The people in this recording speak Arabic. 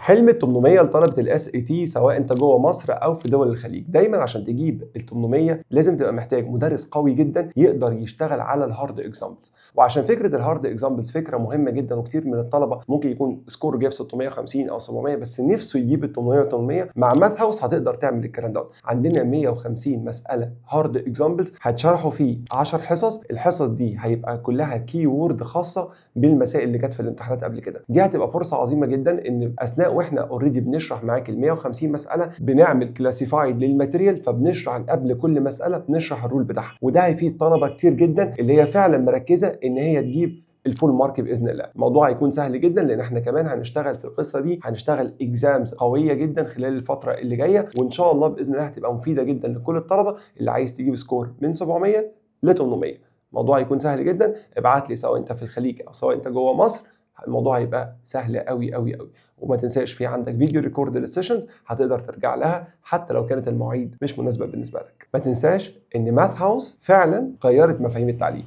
حلم ال 800 لطلبه الاس اي تي سواء انت جوه مصر او في دول الخليج. دايما عشان تجيب ال 800 لازم تبقى محتاج مدرس قوي جدا يقدر يشتغل على الهارد اكزامبلز. وعشان فكره الهارد اكزامبلز فكره مهمه جدا، وكتير من الطلبه ممكن يكون سكور جايب 650 او 700 بس نفسه يجيب ال 800 و 800. مع ماث هاوس هتقدر تعمل الكلام ده. عندنا 150 مساله هارد اكزامبلز هتشرحوا فيه 10 حصص. الحصص دي هيبقى كلها كي وورد خاصه بالمسائل اللي جت في الامتحانات قبل كده. دي هتبقى فرصه عظيمه جدا ان اثناء واحنا اوريدي بنشرح معاك ال 150 مساله بنعمل كلاسيفايد للماتيريال، فبنشرح قبل كل مساله بنشرح الرول بتاعها، وده هيفيد طلبه كتير جدا اللي هي فعلا مركزه ان هي تجيب الفول مارك باذن الله. الموضوع هيكون سهل جدا لان احنا كمان هنشتغل في القصه دي، هنشتغل اكزامز قويه جدا خلال الفتره اللي جايه، وان شاء الله باذن الله هتبقى مفيده جدا لكل الطلبه اللي عايز تجيب سكور من 700 ل 800. الموضوع هيكون سهل جدا. ابعت لي سواء انت في الخليج او سواء انت جوه مصر، الموضوع هيبقى سهل قوي قوي قوي. وما تنساش في عندك فيديو ريكورد للسيشنز هتقدر ترجع لها حتى لو كانت المواعيد مش مناسبه بالنسبه لك. ما تنساش ان ماث هاوس فعلا غيرت مفاهيم التعليم.